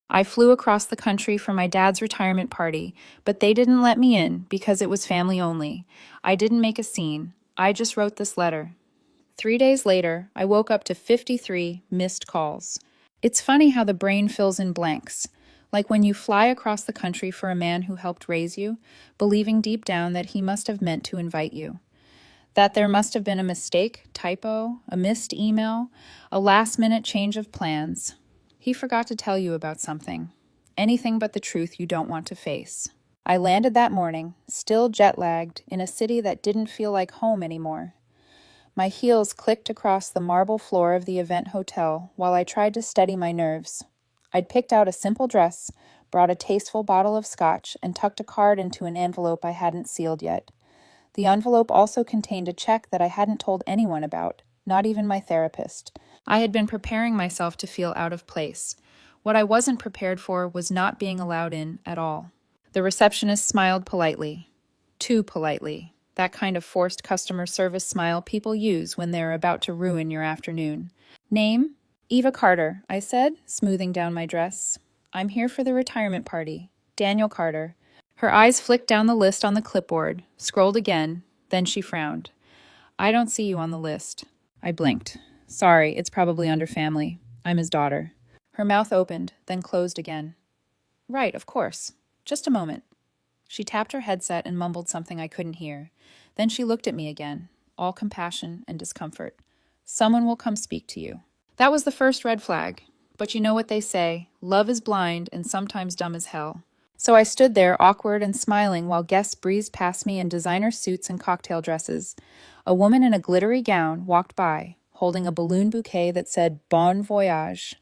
I flew across the country for my dad's retirement party, but they didn't let me in because it was family only. I didn't make a scene. I just wrote this letter. 3 days later, I woke up to 53 missed calls. It's funny how the brain fills in blanks. Like when you fly across the country for a man who helped raise you, believing deep down that he must have meant to invite you. That there must have been a mistake, typo, a missed email, a last-minute change of plans. He forgot to tell you about something. Anything but the truth you don't want to face. I landed that morning, still jet-lagged, in a city that didn't feel like home anymore. My heels clicked across the marble floor of the event hotel while I tried to steady my nerves. I'd picked out a simple dress, brought a tasteful bottle of scotch, and tucked a card into an envelope I hadn't sealed yet. The envelope also contained a check that I hadn't told anyone about, not even my therapist. I had been preparing myself to feel out of place. What I wasn't prepared for was not being allowed in at all. The receptionist smiled politely. Too politely. That kind of forced customer service smile people use when they're about to ruin your afternoon. Name? Eva Carter, I said, smoothing down my dress. I'm here for the retirement party. Daniel Carter. Her eyes flicked down the list on the clipboard, scrolled again, then she frowned. I don't see you on the list. I blinked. Sorry, it's probably under family. I'm his daughter. Her mouth opened, then closed again. Right, of course. Just a moment. She tapped her headset and mumbled something I couldn't hear. Then she looked at me again, all compassion and discomfort. Someone will come speak to you. That was the first red flag. But you know what they say, love is blind and sometimes dumb as hell. So I stood there, awkward and smiling, while guests breezed past me in designer suits and cocktail dresses. A woman in a glittery gown walked by, holding a balloon bouquet that said Bon Voyage.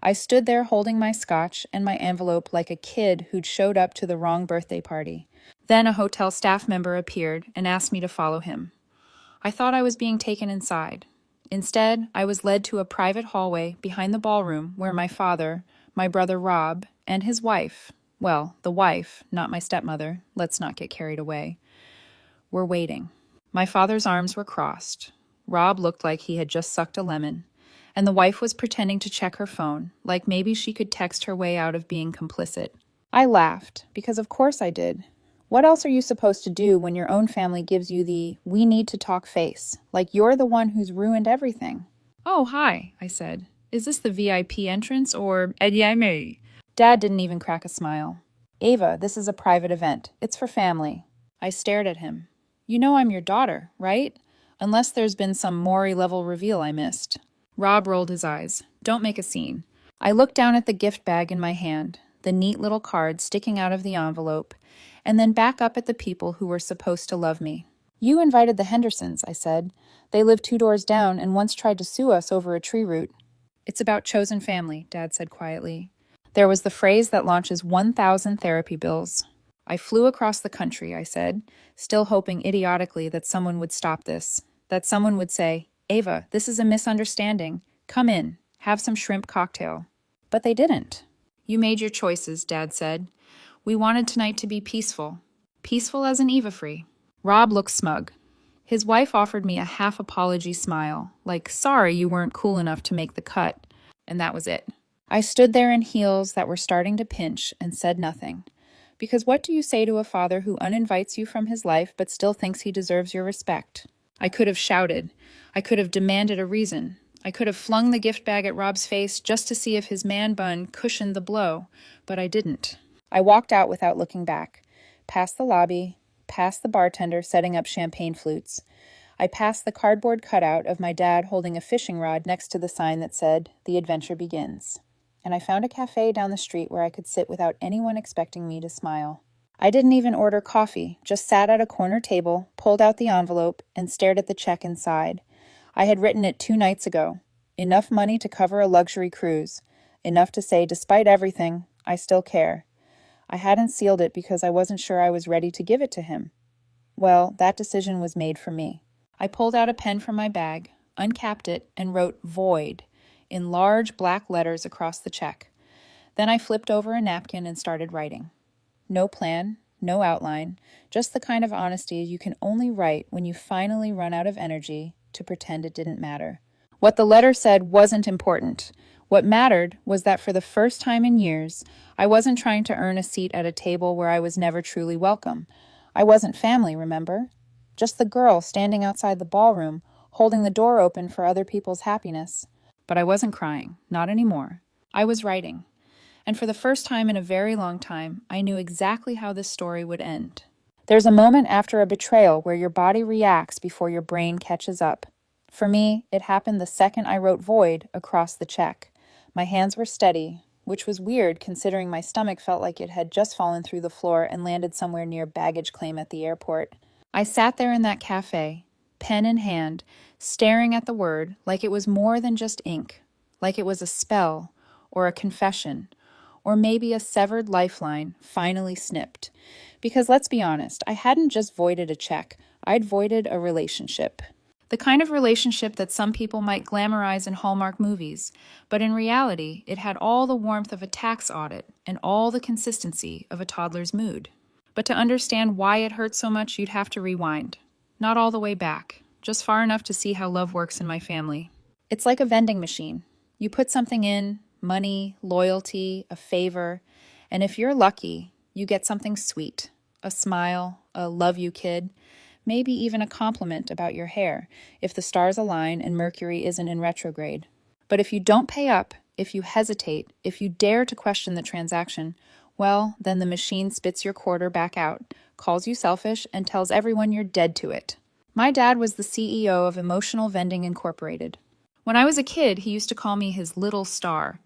I stood there holding my scotch and my envelope like a kid who'd showed up to the wrong birthday party. Then a hotel staff member appeared and asked me to follow him. I thought I was being taken inside. Instead, I was led to a private hallway behind the ballroom where my father, my brother Rob, and his wife, well, the wife, not my stepmother, let's not get carried away, were waiting. My father's arms were crossed. Rob looked like he had just sucked a lemon, and the wife was pretending to check her phone, like maybe she could text her way out of being complicit. I laughed, because of course I did. What else are you supposed to do when your own family gives you the "we need to talk" face, like you're the one who's ruined everything? Oh, hi, I said. Is this the VIP entrance or Ediame? Dad didn't even crack a smile. Ava, this is a private event. It's for family. I stared at him. You know I'm your daughter, right? Unless there's been some Maury-level reveal I missed. Rob rolled his eyes. Don't make a scene. I looked down at the gift bag in my hand, the neat little card sticking out of the envelope, and then back up at the people who were supposed to love me. You invited the Hendersons, I said. They live 2 doors down and once tried to sue us over a tree root. It's about chosen family, Dad said quietly. There was the phrase that launches 1,000 therapy bills. I flew across the country, I said, still hoping idiotically that someone would stop this, that someone would say, Ava, this is a misunderstanding. Come in, have some shrimp cocktail. But they didn't. You made your choices, Dad said. We wanted tonight to be peaceful. Peaceful as an Eva-free. Rob looked smug. His wife offered me a half-apology smile, like, sorry you weren't cool enough to make the cut. And that was it. I stood there in heels that were starting to pinch and said nothing. Because what do you say to a father who uninvites you from his life but still thinks he deserves your respect? I could have shouted. I could have demanded a reason. I could have flung the gift bag at Rob's face just to see if his man bun cushioned the blow, but I didn't. I walked out without looking back, past the lobby, past the bartender setting up champagne flutes. I passed the cardboard cutout of my dad holding a fishing rod next to the sign that said, "The adventure begins." And I found a cafe down the street where I could sit without anyone expecting me to smile. I didn't even order coffee, just sat at a corner table, pulled out the envelope, and stared at the check inside. I had written it 2 nights ago. Enough money to cover a luxury cruise. Enough to say, despite everything, I still care. I hadn't sealed it because I wasn't sure I was ready to give it to him. Well, that decision was made for me. I pulled out a pen from my bag, uncapped it, and wrote "Void" in large black letters across the check. Then I flipped over a napkin and started writing. No plan, no outline, just the kind of honesty you can only write when you finally run out of energy to pretend it didn't matter. What the letter said wasn't important. What mattered was that for the first time in years, I wasn't trying to earn a seat at a table where I was never truly welcome. I wasn't family, remember? Just the girl standing outside the ballroom, holding the door open for other people's happiness. But I wasn't crying, not anymore. I was writing. And for the first time in a very long time, I knew exactly how this story would end. There's a moment after a betrayal where your body reacts before your brain catches up. For me, it happened the second I wrote void across the check. My hands were steady, which was weird considering my stomach felt like it had just fallen through the floor and landed somewhere near baggage claim at the airport. I sat there in that cafe, pen in hand, staring at the word like it was more than just ink, like it was a spell or a confession, or maybe a severed lifeline finally snipped. Because let's be honest, I hadn't just voided a check, I'd voided a relationship. The kind of relationship that some people might glamorize in Hallmark movies, but in reality, it had all the warmth of a tax audit and all the consistency of a toddler's mood. But to understand why it hurt so much, you'd have to rewind. Not all the way back, just far enough to see how love works in my family. It's like a vending machine. You put something in, money, loyalty, a favor, and if you're lucky, you get something sweet, a smile, a love you kid, maybe even a compliment about your hair if the stars align and Mercury isn't in retrograde. But if you don't pay up, if you hesitate, if you dare to question the transaction, well, then the machine spits your quarter back out, calls you selfish, and tells everyone you're dead to it. My dad was the CEO of Emotional Vending Incorporated. When I was a kid, he used to call me his little star,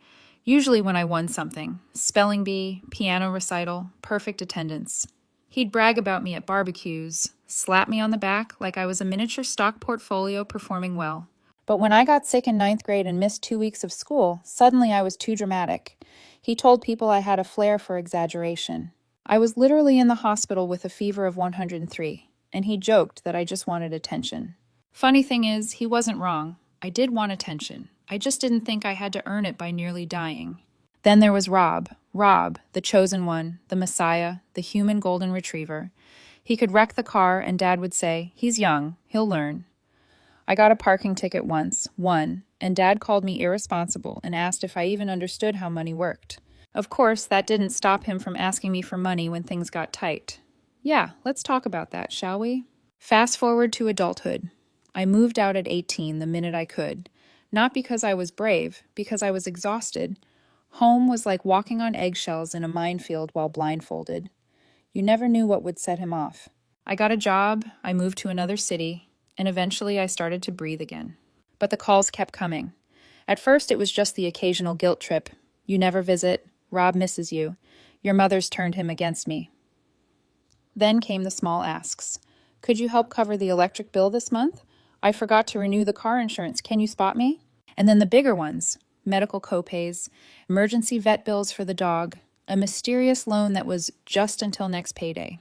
usually when I won something, spelling bee, piano recital, perfect attendance. He'd brag about me at barbecues, slap me on the back like I was a miniature stock portfolio performing well. But when I got sick in ninth grade and missed 2 weeks of school, suddenly I was too dramatic. He told people I had a flair for exaggeration. I was literally in the hospital with a fever of 103, and he joked that I just wanted attention. Funny thing is, he wasn't wrong. I did want attention. I just didn't think I had to earn it by nearly dying. Then there was Rob, the chosen one, the Messiah, the human golden retriever. He could wreck the car and Dad would say, "He's young, he'll learn." I got a parking ticket once, won, and Dad called me irresponsible and asked if I even understood how money worked. Of course, that didn't stop him from asking me for money when things got tight. Yeah, let's talk about that, shall we? Fast forward to adulthood. I moved out at 18 the minute I could. Not because I was brave, because I was exhausted. Home was like walking on eggshells in a minefield while blindfolded. You never knew what would set him off. I got a job, I moved to another city, and eventually I started to breathe again. But the calls kept coming. At first it was just the occasional guilt trip. You never visit, Rob misses you. Your mother's turned him against me. Then came the small asks. Could you help cover the electric bill this month? I forgot to renew the car insurance. Can you spot me? And then the bigger ones. Medical copays, emergency vet bills for the dog, a mysterious loan that was just until next payday.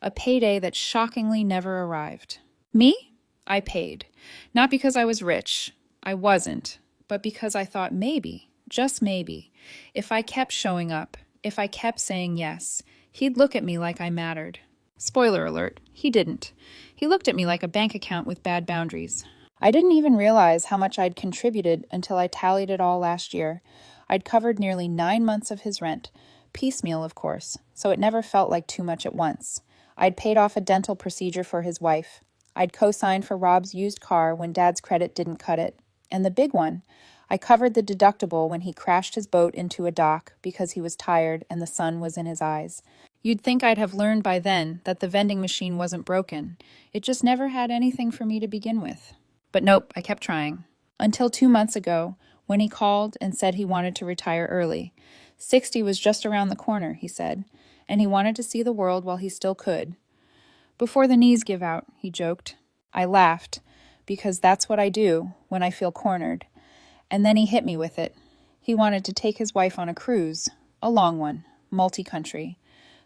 A payday that shockingly never arrived. Me? I paid. Not because I was rich. I wasn't. But because I thought maybe, just maybe, if I kept showing up, if I kept saying yes, he'd look at me like I mattered. Spoiler alert, he didn't. He looked at me like a bank account with bad boundaries. I didn't even realize how much I'd contributed until I tallied it all last year. I'd covered nearly 9 months of his rent, piecemeal of course, so it never felt like too much at once. I'd paid off a dental procedure for his wife. I'd co-signed for Rob's used car when Dad's credit didn't cut it. And the big one, I covered the deductible when he crashed his boat into a dock because he was tired and the sun was in his eyes. You'd think I'd have learned by then that the vending machine wasn't broken. It just never had anything for me to begin with. But nope, I kept trying. Until 2 months ago, when he called and said he wanted to retire early. 60 was just around the corner, he said, and he wanted to see the world while he still could. Before the knees give out, he joked. I laughed, because that's what I do when I feel cornered. And then he hit me with it. He wanted to take his wife on a cruise, a long one, multi-country,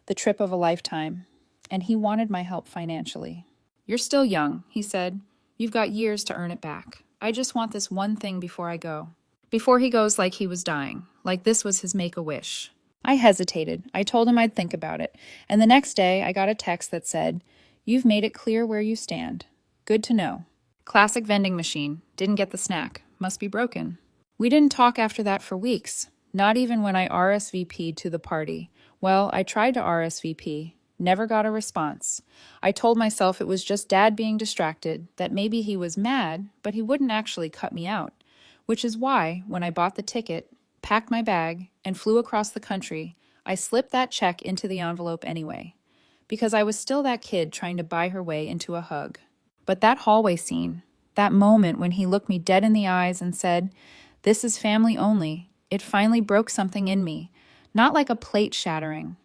the trip of a lifetime, and he wanted my help financially. You're still young, he said. You've got years to earn it back. I just want this one thing before I go. Before he goes like he was dying, like this was his make-a-wish. I hesitated. I told him I'd think about it, and the next day I got a text that said, "You've made it clear where you stand. Good to know." Classic vending machine. Didn't get the snack. Must be broken. We didn't talk after that for weeks, not even when I RSVP'd to the party. Well, I tried to RSVP, never got a response. I told myself it was just Dad being distracted, that maybe he was mad, but he wouldn't actually cut me out. Which is why, when I bought the ticket, packed my bag, and flew across the country, I slipped that check into the envelope anyway. Because I was still that kid trying to buy her way into a hug. But that hallway scene, that moment when he looked me dead in the eyes and said, "This is family only," it finally broke something in me, not like a plate shattering,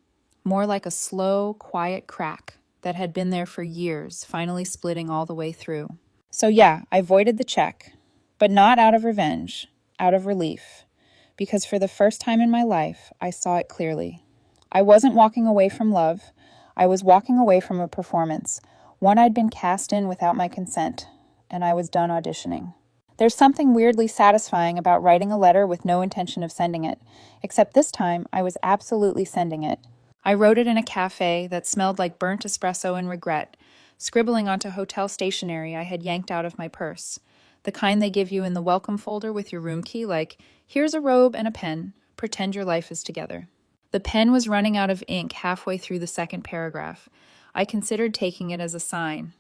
more like a slow, quiet crack that had been there for years, finally splitting all the way through. So yeah, I voided the check, but not out of revenge, out of relief, because for the first time in my life, I saw it clearly. I wasn't walking away from love. I was walking away from a performance, one I'd been cast in without my consent, and I was done auditioning. There's something weirdly satisfying about writing a letter with no intention of sending it, except this time I was absolutely sending it. I wrote it in a cafe that smelled like burnt espresso and regret, scribbling onto hotel stationery I had yanked out of my purse, the kind they give you in the welcome folder with your room key, like, "Here's a robe and a pen, pretend your life is together." The pen was running out of ink halfway through the second paragraph. I considered taking it as a sign.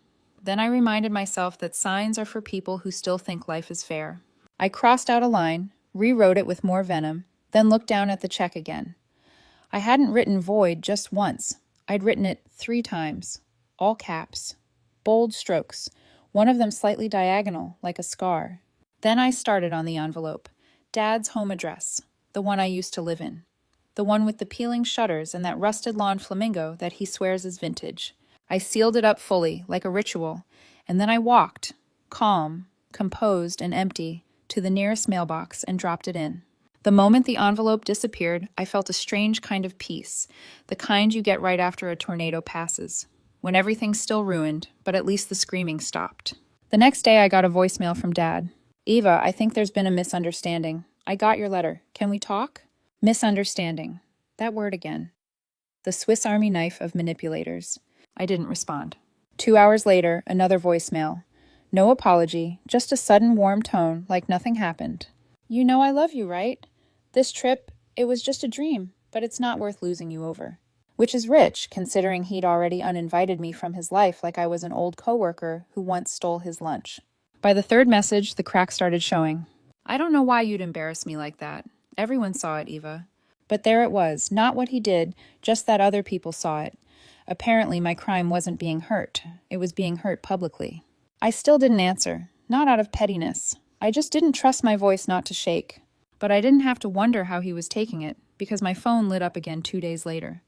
Then I reminded myself that signs are for people who still think life is fair. I crossed out a line, rewrote it with more venom, then looked down at the check again. I hadn't written void just once. I'd written it 3 times, all caps, bold strokes, one of them slightly diagonal, like a scar. Then I started on the envelope. Dad's home address, the one I used to live in. The one with the peeling shutters and that rusted lawn flamingo that he swears is vintage. I sealed it up fully, like a ritual, and then I walked, calm, composed, and empty, to the nearest mailbox and dropped it in. The moment the envelope disappeared, I felt a strange kind of peace, the kind you get right after a tornado passes, when everything's still ruined, but at least the screaming stopped. The next day I got a voicemail from Dad. "Eva, I think there's been a misunderstanding. I got your letter. Can we talk?" Misunderstanding. That word again. The Swiss Army knife of manipulators. I didn't respond. 2 hours later, another voicemail. No apology, just a sudden warm tone, like nothing happened. "You know I love you, right? This trip, it was just a dream, but it's not worth losing you over." Which is rich, considering he'd already uninvited me from his life like I was an old coworker who once stole his lunch. By the third message, the crack started showing. "I don't know why you'd embarrass me like that. Everyone saw it, Eva." But there it was, not what he did, just that other people saw it. Apparently, my crime wasn't being hurt. It was being hurt publicly. I still didn't answer, not out of pettiness. I just didn't trust my voice not to shake. But I didn't have to wonder how he was taking it, because my phone lit up again 2 days later.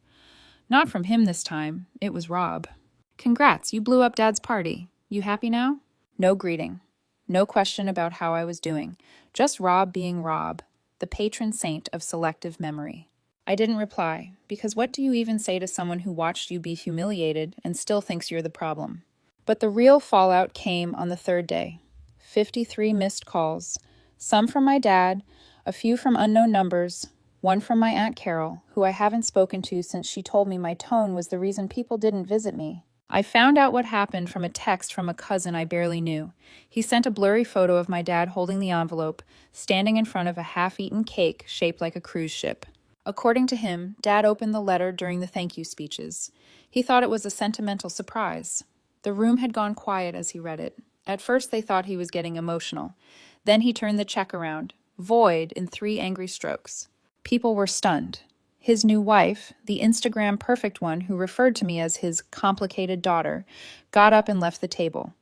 Not from him this time. It was Rob. "Congrats, you blew up Dad's party. You happy now?" No greeting. No question about how I was doing. Just Rob being Rob, the patron saint of selective memory. I didn't reply, because what do you even say to someone who watched you be humiliated and still thinks you're the problem? But the real fallout came on the 3rd day. 53 missed calls. Some from my dad, a few from unknown numbers, one from my Aunt Carol, who I haven't spoken to since she told me my tone was the reason people didn't visit me. I found out what happened from a text from a cousin I barely knew. He sent a blurry photo of my dad holding the envelope, standing in front of a half-eaten cake shaped like a cruise ship. According to him, Dad opened the letter during the thank you speeches. He thought it was a sentimental surprise. The room had gone quiet as he read it. At first they thought he was getting emotional. Then he turned the check around, void in 3 angry strokes. People were stunned. His new wife, the Instagram perfect one who referred to me as his complicated daughter, got up and left the table.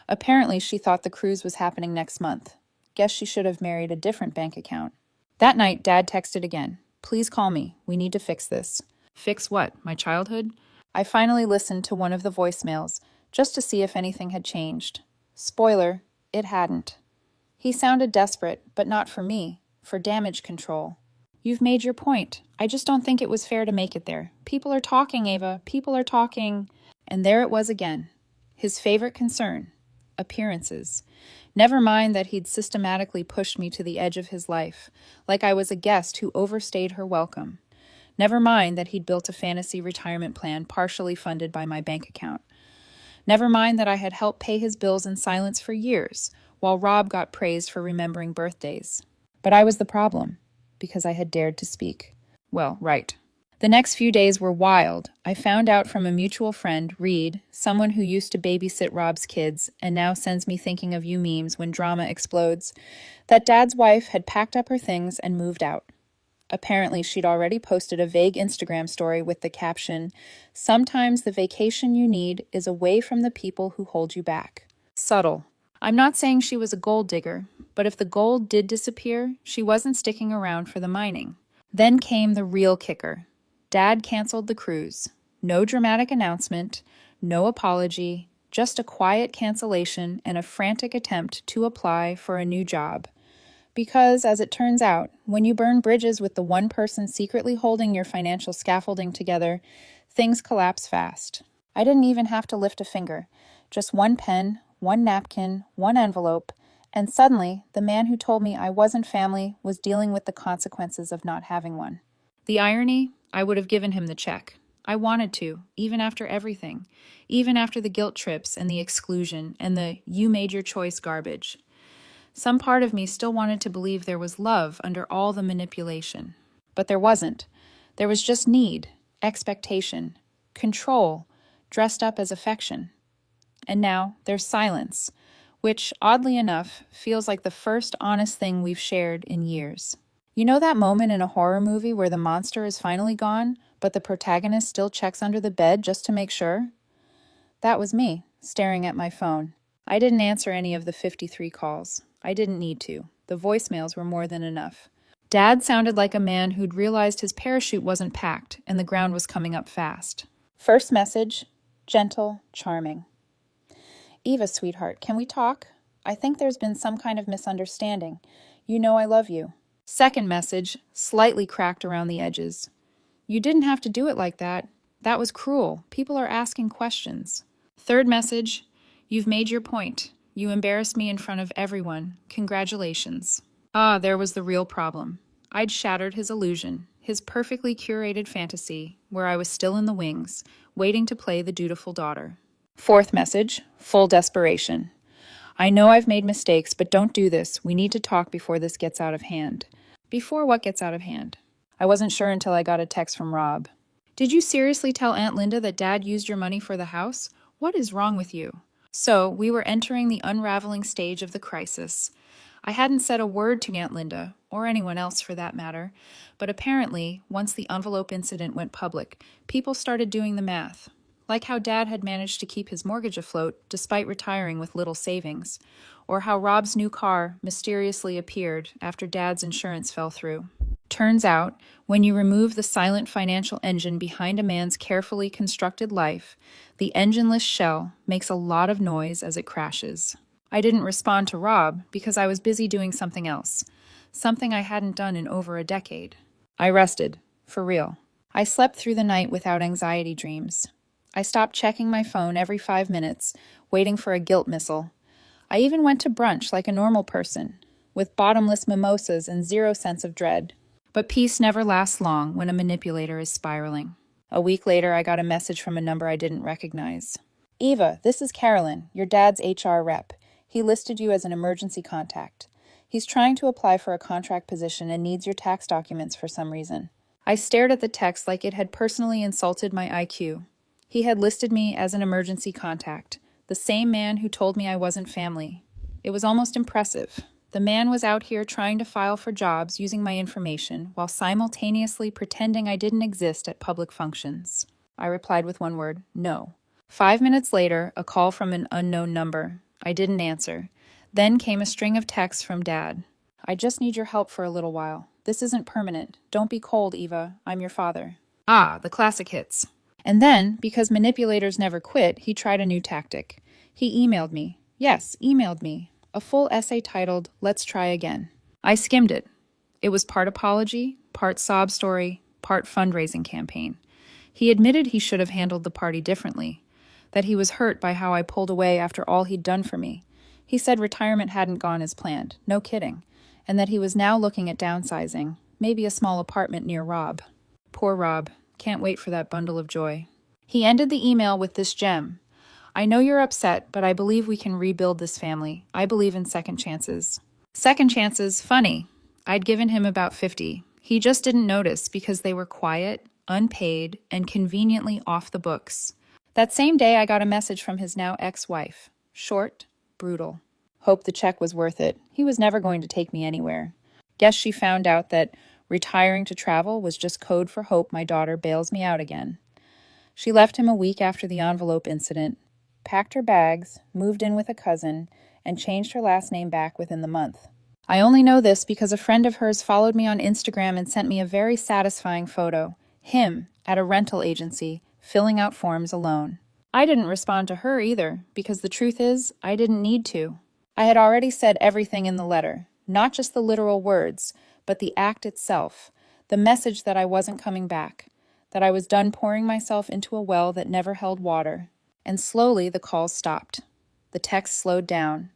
Apparently she thought the cruise was happening next month. Guess she should have married a different bank account. That night, Dad texted again. "Please call me. We need to fix this." Fix what? My childhood? I finally listened to one of the voicemails, just to see if anything had changed. Spoiler, it hadn't. He sounded desperate, but not for me, for damage control. "You've made your point. I just don't think it was fair to make it there. People are talking, Ava. People are talking." And there it was again. His favorite concern. Appearances. Never mind that he'd systematically pushed me to the edge of his life, like I was a guest who overstayed her welcome. Never mind that he'd built a fantasy retirement plan partially funded by my bank account. Never mind that I had helped pay his bills in silence for years, while Rob got praised for remembering birthdays. But I was the problem, because I had dared to speak. Well, right. The next few days were wild. I found out from a mutual friend, Reed, someone who used to babysit Rob's kids and now sends me thinking of you memes when drama explodes, that Dad's wife had packed up her things and moved out. Apparently, she'd already posted a vague Instagram story with the caption, "Sometimes the vacation you need is away from the people who hold you back." Subtle. I'm not saying she was a gold digger, but if the gold did disappear, she wasn't sticking around for the mining. Then came the real kicker. Dad canceled the cruise. No dramatic announcement, no apology, just a quiet cancellation and a frantic attempt to apply for a new job. Because, as it turns out, when you burn bridges with the one person secretly holding your financial scaffolding together, things collapse fast. I didn't even have to lift a finger. Just one pen, one napkin, one envelope, and suddenly, the man who told me I wasn't family was dealing with the consequences of not having one. The irony? I would have given him the check. I wanted to, even after everything. Even after the guilt trips and the exclusion and the "you made your choice" garbage. Some part of me still wanted to believe there was love under all the manipulation. But there wasn't. There was just need, expectation, control, dressed up as affection. And now there's silence, which, oddly enough, feels like the first honest thing we've shared in years. You know that moment in a horror movie where the monster is finally gone, but the protagonist still checks under the bed just to make sure? That was me, staring at my phone. I didn't answer any of the 53 calls. I didn't need to. The voicemails were more than enough. Dad sounded like a man who'd realized his parachute wasn't packed and the ground was coming up fast. First message, gentle, charming. "Eva, sweetheart, can we talk? I think there's been some kind of misunderstanding. You know I love you." Second message, slightly cracked around the edges. "You didn't have to do it like that. That was cruel. People are asking questions." Third message, "You've made your point. You embarrassed me in front of everyone. Congratulations." Ah, there was the real problem. I'd shattered his illusion, his perfectly curated fantasy, where I was still in the wings, waiting to play the dutiful daughter. Fourth message, full desperation. "I know I've made mistakes, but don't do this. We need to talk before this gets out of hand." Before what gets out of hand? I wasn't sure until I got a text from Rob. "Did you seriously tell Aunt Linda that Dad used your money for the house? What is wrong with you?" So, we were entering the unraveling stage of the crisis. I hadn't said a word to Aunt Linda, or anyone else for that matter, but apparently, once the envelope incident went public, people started doing the math. Like how Dad had managed to keep his mortgage afloat despite retiring with little savings, or how Rob's new car mysteriously appeared after Dad's insurance fell through. Turns out, when you remove the silent financial engine behind a man's carefully constructed life, the engineless shell makes a lot of noise as it crashes. I didn't respond to Rob because I was busy doing something else, something I hadn't done in over a decade. I rested, for real. I slept through the night without anxiety dreams. I stopped checking my phone every 5 minutes, waiting for a guilt missile. I even went to brunch like a normal person, with bottomless mimosas and zero sense of dread. But peace never lasts long when a manipulator is spiraling. A week later, I got a message from a number I didn't recognize. "Eva, this is Carolyn, your dad's HR rep. He listed you as an emergency contact. He's trying to apply for a contract position and needs your tax documents for some reason." I stared at the text like it had personally insulted my IQ. He had listed me as an emergency contact, the same man who told me I wasn't family. It was almost impressive. The man was out here trying to file for jobs using my information while simultaneously pretending I didn't exist at public functions. I replied with one word, no. 5 minutes later, a call from an unknown number. I didn't answer. Then came a string of texts from Dad. "I just need your help for a little while. This isn't permanent. Don't be cold, Eva. I'm your father." Ah, the classic hits. And then, because manipulators never quit, he tried a new tactic. He emailed me. Yes, emailed me. A full essay titled, "Let's Try Again." I skimmed it. It was part apology, part sob story, part fundraising campaign. He admitted he should have handled the party differently, that he was hurt by how I pulled away after all he'd done for me. He said retirement hadn't gone as planned, no kidding, and that he was now looking at downsizing, maybe a small apartment near Rob. Poor Rob. Can't wait for that bundle of joy. He ended the email with this gem. "I know you're upset, but I believe we can rebuild this family. I believe in second chances." Second chances, funny. I'd given him about 50. He just didn't notice because they were quiet, unpaid, and conveniently off the books. That same day, I got a message from his now ex-wife. Short, brutal. Hope the check was worth it. He was never going to take me anywhere. Guess she found out that retiring to travel was just code for hope my daughter bails me out again. She left him a week after the envelope incident, packed her bags, moved in with a cousin, and changed her last name back within the month. I only know this because a friend of hers followed me on Instagram and sent me a very satisfying photo. Him, at a rental agency, filling out forms alone. I didn't respond to her either, because the truth is, I didn't need to. I had already said everything in the letter, not just the literal words, but the act itself, the message that I wasn't coming back, that I was done pouring myself into a well that never held water. And slowly the calls stopped. The texts slowed down.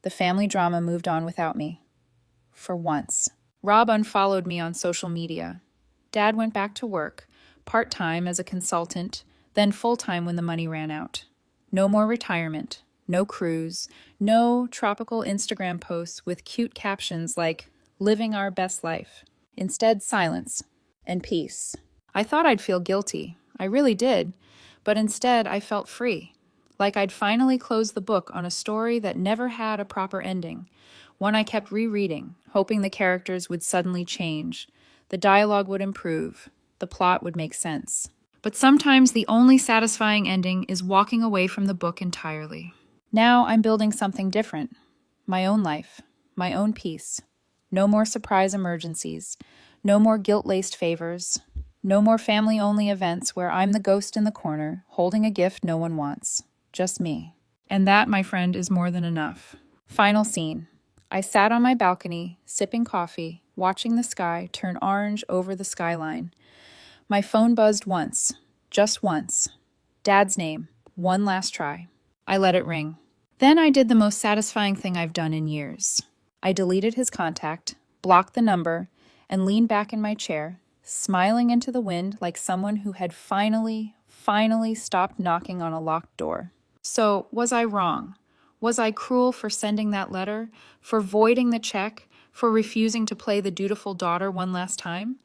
The family drama moved on without me. For once. Rob unfollowed me on social media. Dad went back to work, part-time as a consultant, then full-time when the money ran out. No more retirement, no cruise, no tropical Instagram posts with cute captions like, "Living our best life." Instead, silence and peace. I thought I'd feel guilty. I really did. But instead, I felt free. Like I'd finally closed the book on a story that never had a proper ending. One I kept rereading, hoping the characters would suddenly change. The dialogue would improve. The plot would make sense. But sometimes the only satisfying ending is walking away from the book entirely. Now I'm building something different. My own life. My own peace. No more surprise emergencies. No more guilt-laced favors. No more family-only events where I'm the ghost in the corner, holding a gift no one wants. Just me. And that, my friend, is more than enough. Final scene. I sat on my balcony, sipping coffee, watching the sky turn orange over the skyline. My phone buzzed once. Just once. Dad's name. One last try. I let it ring. Then I did the most satisfying thing I've done in years. I deleted his contact, blocked the number, and leaned back in my chair, smiling into the wind like someone who had finally stopped knocking on a locked door. So, was I wrong? Was I cruel for sending that letter? For voiding the check? For refusing to play the dutiful daughter one last time?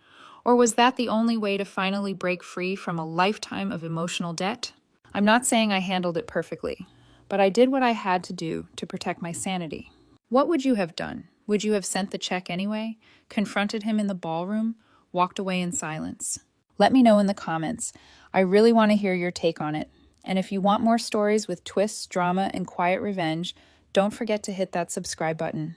Or was that the only way to finally break free from a lifetime of emotional debt? I'm not saying I handled it perfectly, but I did what I had to do to protect my sanity. What would you have done? Would you have sent the check anyway? Confronted him in the ballroom? Walked away in silence? Let me know in the comments. I really want to hear your take on it. And if you want more stories with twists, drama, and quiet revenge, don't forget to hit that subscribe button.